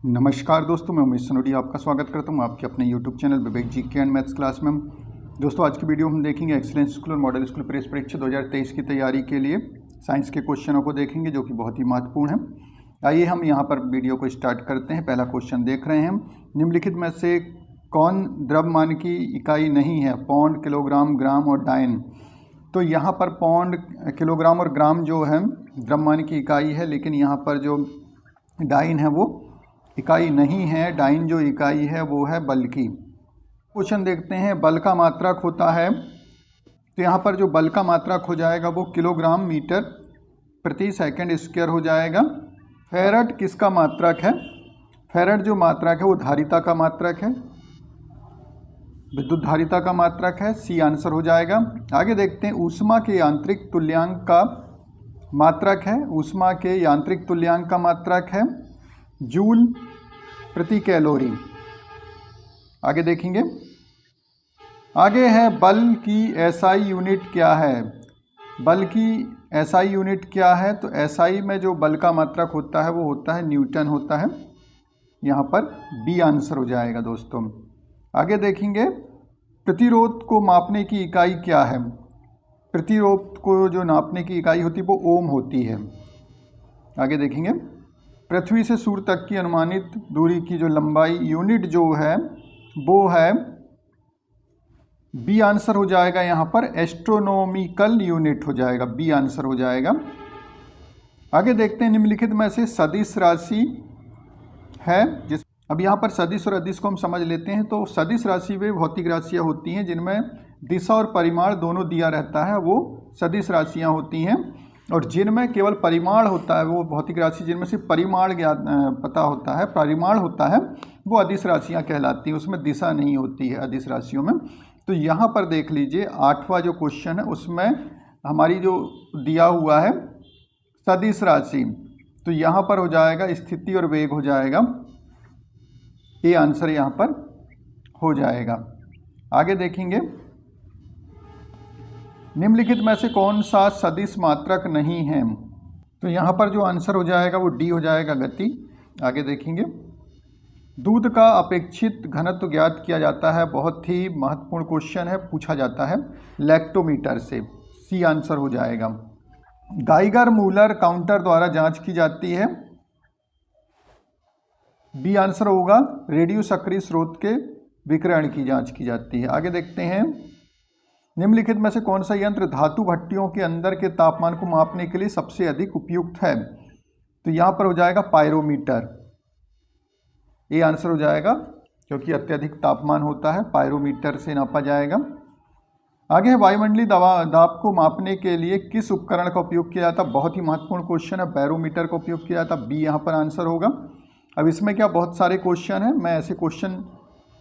नमस्कार दोस्तों, मैं उमेश सनोडिया आपका स्वागत करता हूं आपके अपने YouTube channel Vivek GK and maths class में। दोस्तों आज की वीडियो हम देखेंगे एक्सीलेंस स्कूल और मॉडल स्कूल प्रेस परीक्षा 2023 की तैयारी के लिए साइंस के क्वेश्चनों को देखेंगे जो कि बहुत ही महत्वपूर्ण है। आइए हम यहां पर वीडियो को स्टार्ट करते हैं। पहला क्वेश्चन देख रहे हैं हम, निम्नलिखित में से कौन द्रव्यमान की इकाई नहीं है? पौंड, किलोग्राम, ग्राम और डाइन। तो यहाँ पर पौंड, किलोग्राम और ग्राम जो है द्रव्यमान की इकाई है, लेकिन यहाँ पर जो डाइन है वो इकाई नहीं है। डाइन जो इकाई है वो है बल की। क्वेश्चन देखते हैं, बल का मात्रक होता है, तो यहाँ पर जो बल का मात्रक हो जाएगा वो किलोग्राम मीटर प्रति सेकंड स्क्वायर हो जाएगा। फैरड किसका मात्रक है? फैरड जो मात्रक है वो धारिता का मात्रक है, विद्युत धारिता का मात्रक है। सी आंसर हो जाएगा। आगे देखते हैं, ऊष्मा के यांत्रिक तुल्यांक का मात्रक है। ऊष्मा के यांत्रिक तुल्यांक का मात्रक है जूल प्रति कैलोरी। आगे देखेंगे, आगे है बल की एसआई यूनिट क्या है? बल की एसआई यूनिट क्या है? तो एसआई में जो बल का मात्रक होता है वो होता है न्यूटन होता है। यहाँ पर बी आंसर हो जाएगा दोस्तों। आगे देखेंगे, प्रतिरोध को मापने की इकाई क्या है? प्रतिरोध को जो नापने की इकाई होती है वो ओम होती है। आगे देखेंगे, पृथ्वी से सूर्य तक की अनुमानित दूरी की जो लंबाई यूनिट जो है वो है, बी आंसर हो जाएगा यहाँ पर एस्ट्रोनॉमिकल यूनिट हो जाएगा। बी आंसर हो जाएगा। आगे देखते हैं, निम्नलिखित में से सदिश राशि है जिस अब यहाँ पर सदिश और अदिश को हम समझ लेते हैं। तो सदिश राशि वे भौतिक राशियाँ होती हैं जिनमें दिशा और परिमाण दोनों दिया रहता है, वो सदिश राशियाँ होती हैं। और जिनमें केवल परिमाण होता है, वो भौतिक राशि जिनमें सिर्फ परिमाण ज्ञात पता होता है, परिमाण होता है, वो अदिश राशियाँ कहलाती हैं। उसमें दिशा नहीं होती है अदिश राशियों में। तो यहाँ पर देख लीजिए, 8वां जो क्वेश्चन है उसमें हमारी जो दिया हुआ है सदिश राशि, तो यहाँ पर हो जाएगा स्थिति और वेग हो जाएगा। ये आंसर यहाँ पर हो जाएगा। आगे देखेंगे, निम्नलिखित में से कौन सा सदिश मात्रक नहीं है? तो यहाँ पर जो आंसर हो जाएगा वो डी हो जाएगा, गति। आगे देखेंगे, दूध का अपेक्षित घनत्व ज्ञात किया जाता है। बहुत ही महत्वपूर्ण क्वेश्चन है, पूछा जाता है लैक्टोमीटर से। सी आंसर हो जाएगा। गाइगर मूलर काउंटर द्वारा जांच की जाती है। बी आंसर होगा, रेडियो सक्रिय स्रोत के विकिरण की जांच की जाती है। आगे देखते हैं, निम्नलिखित में से कौन सा यंत्र धातु भट्टियों के अंदर के तापमान को मापने के लिए सबसे अधिक उपयुक्त है? तो यहाँ पर हो जाएगा पायरोमीटर। ये आंसर हो जाएगा, क्योंकि अत्यधिक तापमान होता है, पायरोमीटर से नापा जाएगा। आगे है, वायुमंडलीय दाब को मापने के लिए किस उपकरण का उपयोग किया जाता? बहुत ही महत्वपूर्ण क्वेश्चन है, बैरोमीटर का उपयोग किया जाता। बी यहाँ पर आंसर होगा। अब इसमें क्या बहुत सारे क्वेश्चन हैं, मैं ऐसे क्वेश्चन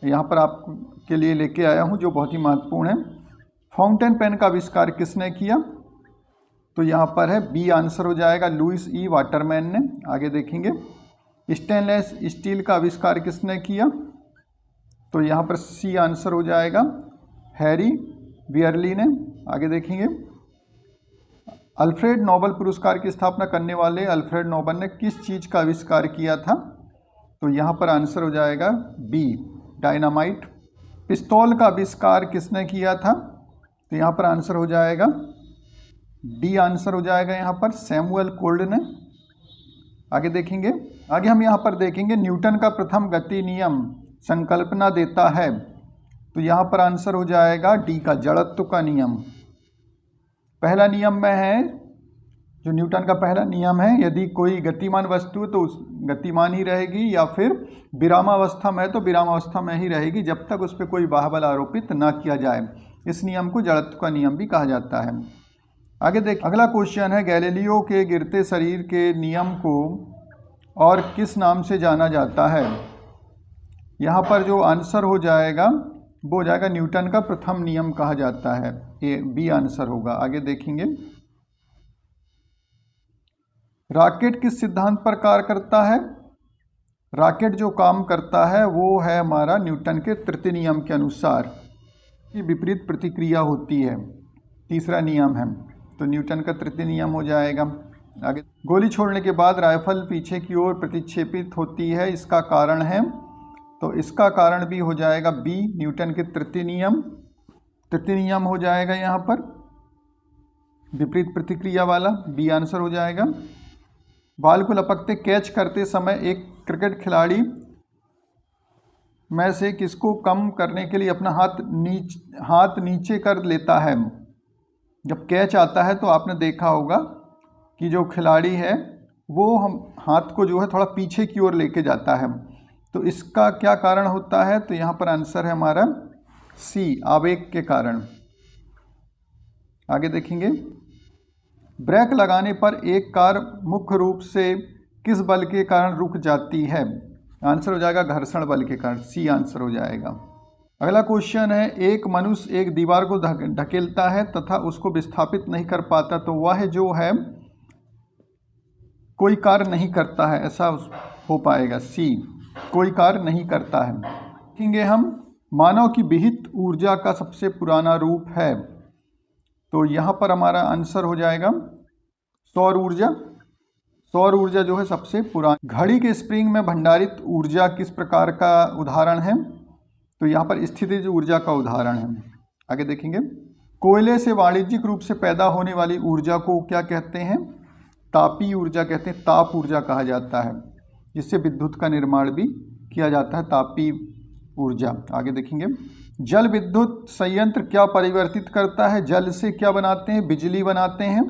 यहाँ पर आपके लिए लेके आया हूँ जो बहुत ही महत्वपूर्ण है। फाउंटेन पेन का आविष्कार किसने किया? तो यहाँ पर है बी आंसर हो जाएगा, लुइस ई वाटरमैन ने। आगे देखेंगे, स्टेनलेस स्टील का आविष्कार किसने किया? तो यहाँ पर सी आंसर हो जाएगा, हैरी वियरली ने। आगे देखेंगे, अल्फ्रेड नोबेल पुरस्कार की स्थापना करने वाले अल्फ्रेड नोबेल ने किस चीज़ का आविष्कार किया था? तो यहाँ पर आंसर हो जाएगा बी, डायनामाइट। पिस्तौल का आविष्कार किसने किया था? तो यहाँ पर आंसर हो जाएगा डी आंसर हो जाएगा यहाँ पर, सैमुअल कोल्ड ने। आगे देखेंगे, आगे हम यहाँ पर देखेंगे, न्यूटन का प्रथम गति नियम संकल्पना देता है। तो यहाँ पर आंसर हो जाएगा डी का, जड़त्व का नियम। पहला नियम में है, जो न्यूटन का पहला नियम है, यदि कोई गतिमान वस्तु है तो उस गतिमान ही रहेगी, या फिर विरामावस्था में है तो विरामावस्था में ही रहेगी जब तक उस पर कोई बाहुबल आरोपित ना किया जाए। इस नियम को जड़त्व का नियम भी कहा जाता है। आगे देख, अगला क्वेश्चन है, गैलीलियो के गिरते शरीर के नियम को और किस नाम से जाना जाता है? यहाँ पर जो आंसर हो जाएगा वो हो जाएगा न्यूटन का प्रथम नियम कहा जाता है। ये बी आंसर होगा। आगे देखेंगे, रॉकेट किस सिद्धांत पर कार्य करता है? रॉकेट जो काम करता है वो है हमारा न्यूटन के तृतीय नियम के अनुसार, की विपरीत प्रतिक्रिया होती है, तीसरा नियम है। तो न्यूटन का तृतीय नियम हो जाएगा। आगे, गोली छोड़ने के बाद राइफल पीछे की ओर प्रतिक्षेपित होती है, इसका कारण है, तो इसका कारण भी हो जाएगा बी, न्यूटन के तृतीय नियम। तृतीय नियम हो जाएगा यहाँ पर विपरीत प्रतिक्रिया वाला, बी आंसर हो जाएगा। बॉल को लपकते कैच करते समय एक क्रिकेट खिलाड़ी में से किसको कम करने के लिए अपना हाथ नीचे कर लेता है। जब कैच आता है तो आपने देखा होगा कि जो खिलाड़ी है वो हम हाथ को जो है थोड़ा पीछे की ओर लेके जाता है, तो इसका क्या कारण होता है, तो यहाँ पर आंसर है हमारा सी, आवेग के कारण। आगे देखेंगे, ब्रेक लगाने पर एक कार मुख्य रूप से किस बल के कारण रुक जाती है। आंसर हो जाएगा घर्षण बल के कारण, सी आंसर हो जाएगा। अगला क्वेश्चन है, एक मनुष्य एक दीवार को ढकेलता है तथा उसको विस्थापित नहीं कर पाता, तो वह जो है कोई कार्य नहीं करता है, ऐसा हो पाएगा, सी, कोई कार्य नहीं करता है। देखेंगे हम, मानव की विहित ऊर्जा का सबसे पुराना रूप है, तो यहाँ पर हमारा आंसर हो जाएगा सौर ऊर्जा। सौर ऊर्जा जो है सबसे पुरानी। घड़ी के स्प्रिंग में भंडारित ऊर्जा किस प्रकार का उदाहरण है, तो यहाँ पर स्थितिज ऊर्जा का उदाहरण है। आगे देखेंगे, कोयले से वाणिज्यिक रूप से पैदा होने वाली ऊर्जा को क्या कहते हैं, तापीय ऊर्जा कहते हैं, ताप ऊर्जा कहा जाता है, जिससे विद्युत का निर्माण भी किया जाता है, तापीय ऊर्जा। आगे देखेंगे, जल विद्युत संयंत्र क्या परिवर्तित करता है, जल से क्या बनाते हैं, बिजली बनाते हैं,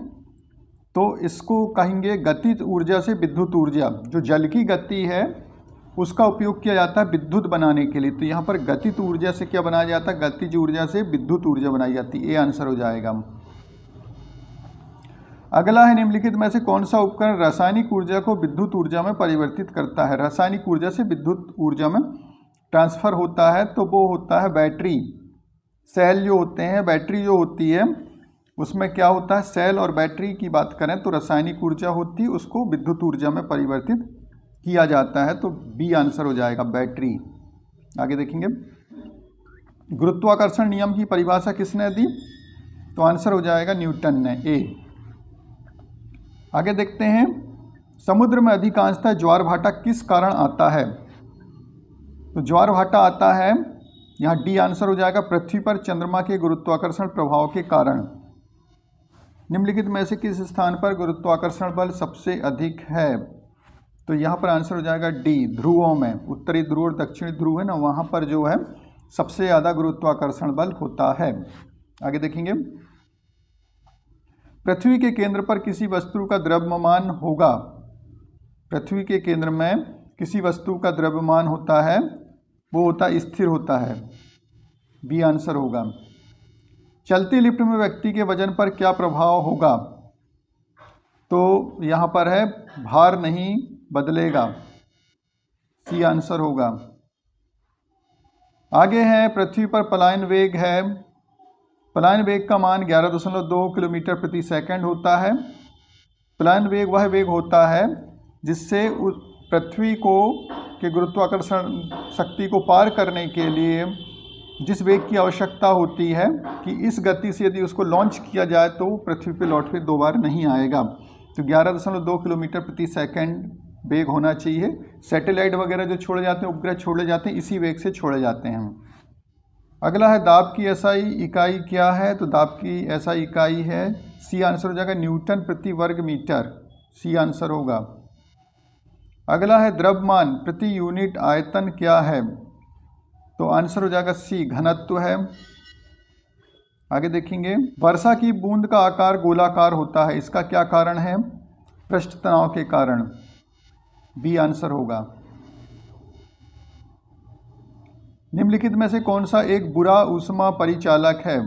तो इसको कहेंगे गतिज ऊर्जा से विद्युत ऊर्जा। जो जल की गति है उसका उपयोग किया जाता है विद्युत बनाने के लिए, तो यहाँ पर गतिज ऊर्जा से क्या बनाया जाता है, गतिज ऊर्जा से विद्युत ऊर्जा बनाई जाती है, ये आंसर हो जाएगा। अगला है, निम्नलिखित में से कौन सा उपकरण रासायनिक ऊर्जा को विद्युत ऊर्जा में परिवर्तित करता है। रासायनिक ऊर्जा से विद्युत ऊर्जा में ट्रांसफ़र होता है, तो वो होता है बैटरी। सेल जो होते हैं, बैटरी जो होती है उसमें क्या होता है, सेल और बैटरी की बात करें तो रासायनिक ऊर्जा होती है, उसको विद्युत ऊर्जा में परिवर्तित किया जाता है, तो बी आंसर हो जाएगा, बैटरी। आगे देखेंगे, गुरुत्वाकर्षण नियम की परिभाषा किसने दी, तो आंसर हो जाएगा न्यूटन ने, ए। आगे देखते हैं, समुद्र में अधिकांशतः ज्वार भाटा किस कारण आता है, तो ज्वार भाटा आता है, यहाँ डी आंसर हो जाएगा, पृथ्वी पर चंद्रमा के गुरुत्वाकर्षण प्रभाव के कारण। निम्नलिखित में से किस स्थान पर गुरुत्वाकर्षण बल सबसे अधिक है, तो यहाँ पर आंसर हो जाएगा डी, ध्रुवों में, उत्तरी ध्रुव और दक्षिणी ध्रुव है ना, वहाँ पर जो है सबसे ज़्यादा गुरुत्वाकर्षण बल होता है। आगे देखेंगे, पृथ्वी के केंद्र पर किसी वस्तु का द्रव्यमान होगा, पृथ्वी के केंद्र में किसी वस्तु का द्रव्यमान होता है, वो होता है स्थिर होता है, बी आंसर होगा। चलती लिफ्ट में व्यक्ति के वजन पर क्या प्रभाव होगा, तो यहाँ पर है भार नहीं बदलेगा, सी आंसर होगा। आगे है, पृथ्वी पर पलायन वेग है, पलायन वेग का मान 11.2 किलोमीटर प्रति सेकंड होता है। पलायन वेग वह वेग होता है जिससे पृथ्वी को के गुरुत्वाकर्षण शक्ति को पार करने के लिए जिस वेग की आवश्यकता होती है कि इस गति से यदि उसको लॉन्च किया जाए तो पृथ्वी पे लौट के दोबारा नहीं आएगा, तो 11.2 किलोमीटर प्रति सेकंड वेग होना चाहिए। सैटेलाइट वगैरह जो छोड़े जाते हैं, उपग्रह छोड़े जाते हैं, इसी वेग से छोड़े जाते हैं। अगला है, दाब की एसआई इकाई क्या है, तो दाब की एसआई इकाई है, सी आंसर हो जाएगा, न्यूटन प्रति वर्ग मीटर, सी आंसर होगा। अगला है, द्रव्यमान प्रति यूनिट आयतन क्या है, तो आंसर हो जाएगा सी, घनत्व है। आगे देखेंगे, वर्षा की बूंद का आकार गोलाकार होता है, इसका क्या कारण है, पृष्ठ तनाव के कारण, बी आंसर होगा। निम्नलिखित में से कौन सा एक बुरा ऊष्मा परिचालक है,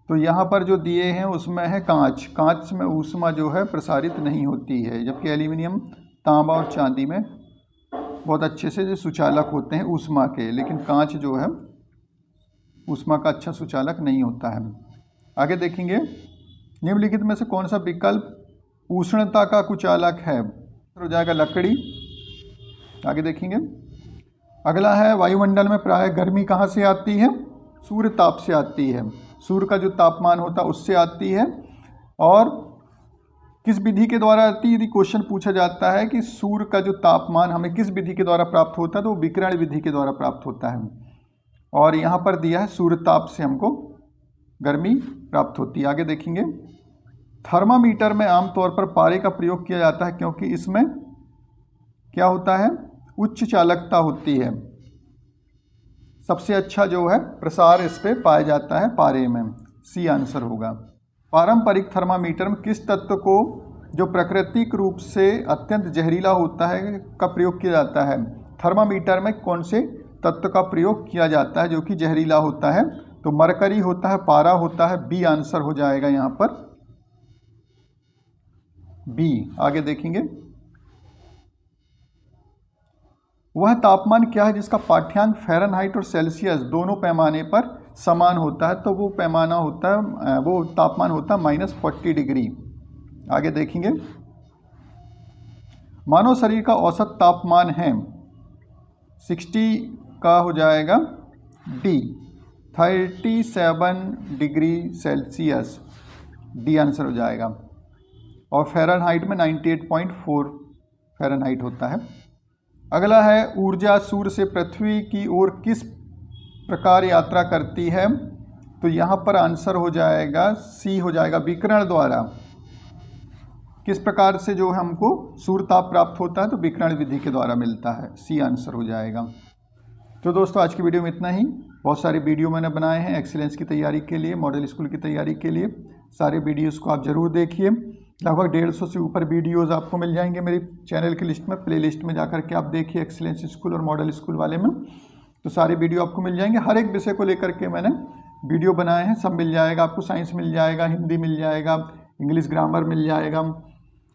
तो यहाँ पर जो दिए हैं उसमें है कांच। कांच में ऊष्मा जो है प्रसारित नहीं होती है, जबकि एल्यूमिनियम, तांबा और चांदी में बहुत अच्छे से जो सुचालक होते हैं ऊष्मा के, लेकिन कांच जो है ऊष्मा का अच्छा सुचालक नहीं होता है। आगे देखेंगे, निम्नलिखित में से कौन सा विकल्प उष्णता का कुचालक है, हो जाएगा लकड़ी। आगे देखेंगे, अगला है, वायुमंडल में प्रायः गर्मी कहाँ से आती है, सूर्य ताप से आती है, सूर्य का जो तापमान होता है उससे आती है, और किस विधि के द्वारा आती है? यदि क्वेश्चन पूछा जाता है कि सूर्य का जो तापमान हमें किस विधि के द्वारा प्राप्त होता है, तो वो विकिरण विधि के द्वारा प्राप्त होता है। और यहाँ पर दिया है सूर्य ताप से हमको गर्मी प्राप्त होती है। आगे देखेंगे, थर्मामीटर में आमतौर पर पारे का प्रयोग किया जाता है क्योंकि इसमें क्या होता है? उच्च चालकता होती है। सबसे अच्छा जो है प्रसार इस पे पाया जाता है पारे में। सी आंसर होगा। पारंपरिक थर्मामीटर में किस तत्व को जो प्राकृतिक रूप से अत्यंत जहरीला होता है का प्रयोग किया जाता है? थर्मामीटर में कौन से तत्व का प्रयोग किया जाता है जो कि जहरीला होता है? तो मरकरी होता है, पारा होता है। बी आंसर हो जाएगा यहाँ पर, बी। आगे देखेंगे, वह तापमान क्या है जिसका पाठ्यांक फ़ारेनहाइट और सेल्सियस दोनों पैमाने पर समान होता है? तो वो पैमाना होता है, वो तापमान होता है -40 डिग्री। आगे देखेंगे, मानव शरीर का औसत तापमान है 60 का हो जाएगा D, 37 degree Celsius. D answer हो जाएगा। और फ़ारेनहाइट में 98.4 फ़ारेनहाइट होता है। अगला है, ऊर्जा सूर्य से पृथ्वी की ओर किस प्रकार यात्रा करती है? तो यहाँ पर आंसर हो जाएगा सी हो जाएगा, विकिरण द्वारा। किस प्रकार से जो है हमको सूर्य ताप प्राप्त होता है? तो विकिरण विधि के द्वारा मिलता है। सी आंसर हो जाएगा। तो दोस्तों आज की वीडियो में इतना ही। बहुत सारे वीडियो मैंने बनाए हैं एक्सीलेंस की तैयारी के लिए, मॉडल स्कूल की तैयारी के लिए। सारे वीडियोज़ को आप ज़रूर देखिए। लगभग 150 से ऊपर वीडियोज़ आपको मिल जाएंगे मेरी चैनल की लिस्ट में, प्ले लिस्ट में जाकर के आप देखिए एक्सीलेंस स्कूल और मॉडल स्कूल वाले में। तो सारे वीडियो आपको मिल जाएंगे। हर एक विषय को लेकर के मैंने वीडियो बनाए हैं, सब मिल जाएगा आपको। साइंस मिल जाएगा, हिंदी मिल जाएगा, इंग्लिश ग्रामर मिल जाएगा,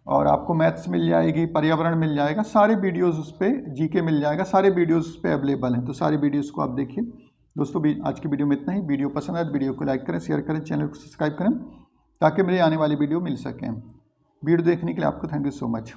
और आपको मैथ्स मिल जाएगी, पर्यावरण मिल जाएगा। सारे वीडियोज़ उस पर, जीके मिल जाएगा, सारे वीडियोज़ उस पर अवेलेबल हैं। तो सारे वीडियोज़ को आप देखिए। दोस्तों आज की वीडियो में इतना ही। वीडियो पसंद आए तो वीडियो को लाइक करें, शेयर करें, चैनल को सब्सक्राइब करें ताकि मेरी आने वाली वीडियो मिल सकें। वीडियो देखने के लिए आपको थैंक यू सो मच।